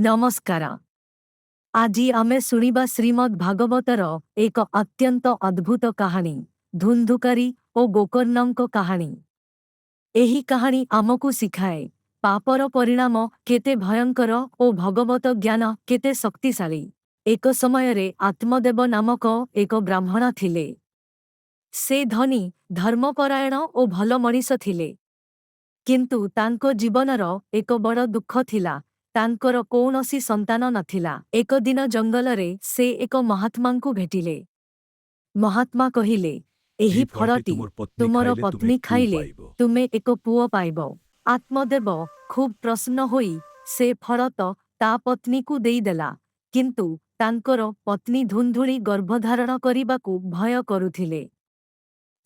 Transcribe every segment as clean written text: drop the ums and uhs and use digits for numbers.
नमस्कार। ଆଜି ଆମେ ଶୁଣିବା ଶ୍ରୀମଦ୍ ଭାଗବତର ଏକ ଅତ୍ୟନ୍ତ ଅଦ୍ଭୁତ କାହାଣୀ, ଧୁନ୍ଧୁକାରୀ ଓ ଗୋକର୍ଣ୍ଣଙ୍କ କାହାଣୀ। ଏହି କାହାଣୀ ଆମକୁ ଶିଖାଏ, ପାପର ପରିଣାମ କେତେ ଭୟଙ୍କର ଓ ଭଗବତ ଜ୍ଞାନ କେତେ ଶକ୍ତିଶାଳୀ। ଏକ ସମୟରେ ଆତ୍ମଦେବ ନାମକ ଏକ ବ୍ରାହ୍ମଣ ଥିଲେ। ସେ ଧନୀ, ଧର୍ମପରାୟଣ ଓ ଭଲ ମଣିଷ ଥିଲେ। କିନ୍ତୁ ତାଙ୍କ ଜୀବନର ଏକ ବଡ଼ ଦୁଃଖ ଥିଲା, ତାଙ୍କର କୌଣସି ସନ୍ତାନ ନଥିଲା। ଏକ ଦିନ ଜଙ୍ଗଲରେ ସେ ଏକ ମହାତ୍ମାଙ୍କୁ ଭେଟିଲେ। ମହାତ୍ମା କହିଲେ, ଏହି ଫଳଟି ତୁମର ପତ୍ନୀ ଖାଇଲେ ତୁମେ ଏକ ପୁଅ ପାଇବ। ଆତ୍ମଦେବ ଖୁବ୍ ପ୍ରସନ୍ନ ହୋଇ ସେ ଫଳ ତା ପତ୍ନୀକୁ ଦେଇଦେଲା, କିନ୍ତୁ ତାଙ୍କର ପତ୍ନୀ ଧୁନ୍ଧୁଳି ଗର୍ଭଧାରଣ କରିବାକୁ ଭୟ କରୁଥିଲେ।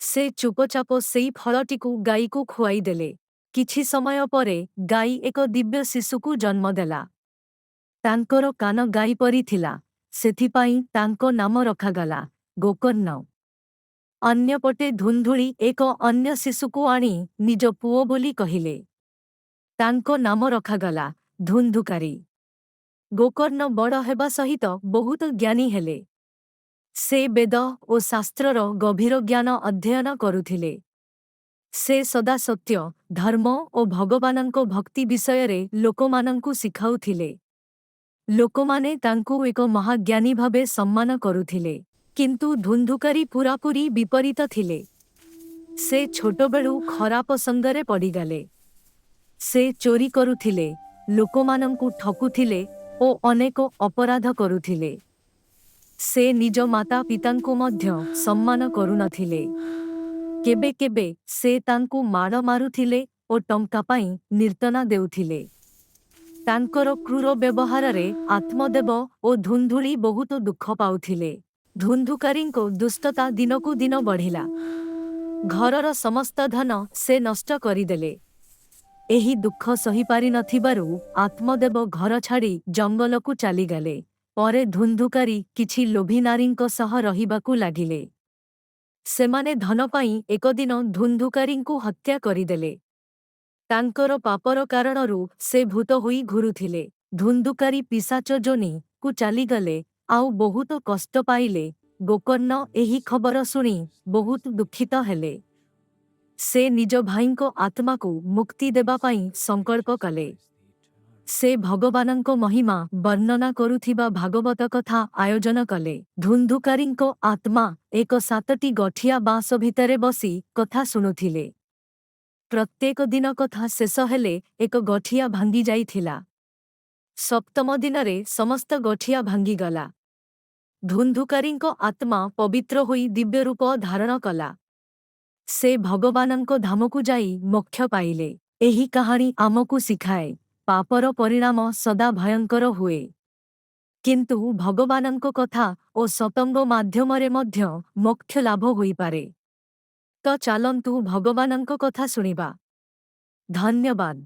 ସେ ଚୁପଚାପ ସେଇ ଫଳଟିକୁ ଗାଈକୁ ଖୁଆଇଦେଲେ। କିଛି ସମୟ ପରେ ଗାଈ ଏକ ଦିବ୍ୟ ଶିଶୁକୁ ଜନ୍ମ ଦେଲା। ତାଙ୍କର କାନ ଗାଈ ପରି ଥିଲା, ସେଥିପାଇଁ ତାଙ୍କ ନାମ ରଖାଗଲା ଗୋକର୍ଣ୍ଣ। ଅନ୍ୟପଟେ ଧୁନ୍ଧୁଳି ଏକ ଅନ୍ୟ ଶିଶୁକୁ ଆଣି ନିଜ ପୁଅ ବୋଲି କହିଲେ। ତାଙ୍କ ନାମ ରଖାଗଲା ଧୁନ୍ଧୁକାରୀ। ଗୋକର୍ଣ୍ଣ ବଡ଼ ହେବା ସହିତ ବହୁତ ଜ୍ଞାନୀ ହେଲେ। ସେ ବେଦ ଓ ଶାସ୍ତ୍ରର ଗଭୀର ଜ୍ଞାନ ଅଧ୍ୟୟନ କରୁଥିଲେ। ସେ ସଦା ସତ୍ୟ, ଧର୍ମ ଓ ଭଗବାନଙ୍କ ଭକ୍ତି ବିଷୟରେ ଲୋକମାନଙ୍କୁ ଶିଖାଉଥିଲେ। ଲୋକମାନେ ତାଙ୍କୁ ଏକ ମହାଜ୍ଞାନୀ ଭାବେ ସମ୍ମାନ କରୁଥିଲେ। କିନ୍ତୁ ଧୁନ୍ଧୁକାରୀ ପୂରାପୂରି ବିପରୀତ ଥିଲେ। ସେ ଛୋଟବେଳୁ ଖରାପ ସଙ୍ଗରେ ପଡ଼ିଗଲେ। ସେ ଚୋରି କରୁଥିଲେ, ଲୋକମାନଙ୍କୁ ଠକୁଥିଲେ ଓ ଅନେକ ଅପରାଧ କରୁଥିଲେ। ସେ ନିଜ ମାତା ପିତାଙ୍କୁ ମଧ୍ୟ ସମ୍ମାନ କରୁନଥିଲେ। କେବେ କେବେ ସେ ତାଙ୍କୁ ମାଡ଼ ମାରୁଥିଲେ ଓ ଟଙ୍କା ପାଇଁ ନିର୍ତ୍ତନା ଦେଉଥିଲେ। ତାଙ୍କର କ୍ରୂର ବ୍ୟବହାରରେ ଆତ୍ମଦେବ ଓ ଧୁନ୍ଧୁଳି ବହୁତ ଦୁଃଖ ପାଉଥିଲେ। ଧୁନ୍ଧୁକାରୀଙ୍କ ଦୁଷ୍ଟତା ଦିନକୁ ଦିନ ବଢ଼ିଲା। ଘରର ସମସ୍ତ ଧନ ସେ ନଷ୍ଟ କରିଦେଲେ। ଏହି ଦୁଃଖ ସହିପାରିନଥିବାରୁ ଆତ୍ମଦେବ ଘର ଛାଡ଼ି ଜଙ୍ଗଲକୁ ଚାଲିଗଲେ। ପରେ ଧୁନ୍ଧୁକାରୀ କିଛି ଲୋଭୀ ନାରୀଙ୍କ ସହ ରହିବାକୁ ଲାଗିଲେ। ସେମାନେ ଧନ ପାଇଁ ଏକଦିନ ଧୁନ୍ଧୁକାରୀଙ୍କୁ ହତ୍ୟା କରିଦେଲେ। ତାଙ୍କର ପାପର କାରଣରୁ ସେ ଭୂତ ହୋଇ ଘୁରୁଥିଲେ। ଧୁନ୍ଧୁକାରୀ ପିଶାଚ ଯୋନିକୁ ଚାଲିଗଲେ, ଆଉ ବହୁତ କଷ୍ଟ ପାଇଲେ। ଗୋକର୍ଣ୍ଣ ଏହି ଖବର ଶୁଣି ବହୁତ ଦୁଃଖିତ ହେଲେ। ସେ ନିଜ ଭାଇଙ୍କ ଆତ୍ମାକୁ ମୁକ୍ତି ଦେବା ପାଇଁ ସଂକଳ୍ପ କଲେ। ସେ ଭଗବାନଙ୍କ ମହିମା ବର୍ଣ୍ଣନା କରୁଥିବା ଭାଗବତ କଥା ଆୟୋଜନ କଲେ। ଧୁନ୍ଧୁକାରୀଙ୍କ ଆତ୍ମା ଏକ 7ଟି ଗଠିଆ ବାଁସ ଭିତରେ ବସି କଥା ଶୁଣୁଥିଲେ। ପ୍ରତ୍ୟେକ ଦିନ କଥା ଶେଷ ହେଲେ ଏକ ଗଠିଆ ଭାଙ୍ଗି ଯାଇଥିଲା। ସପ୍ତମ ଦିନରେ ସମସ୍ତ ଗଠିଆ ଭାଙ୍ଗିଗଲା। ଧୁନ୍ଧୁକାରୀଙ୍କ ଆତ୍ମା ପବିତ୍ର ହୋଇ ଦିବ୍ୟ ରୂପ ଧାରଣ କଲା। ସେ ଭଗବାନଙ୍କ ଧାମକୁ ଯାଇ ମୋକ୍ଷ ପାଇଲେ। ଏହି କାହାଣୀ ଆମକୁ ଶିଖାଏ, ପାପର ପରିଣାମ ସଦା ଭୟଙ୍କର ହୁଏ। କିନ୍ତୁ ଭଗବାନଙ୍କ କଥା ଓ ସତଙ୍ଗ ମାଧ୍ୟମରେ ମଧ୍ୟ ମୋକ୍ଷ ଲାଭ ହୋଇପାରେ। ତ ଚାଲନ୍ତୁ ଭଗବାନଙ୍କ କଥା ଶୁଣିବା। ଧନ୍ୟବାଦ।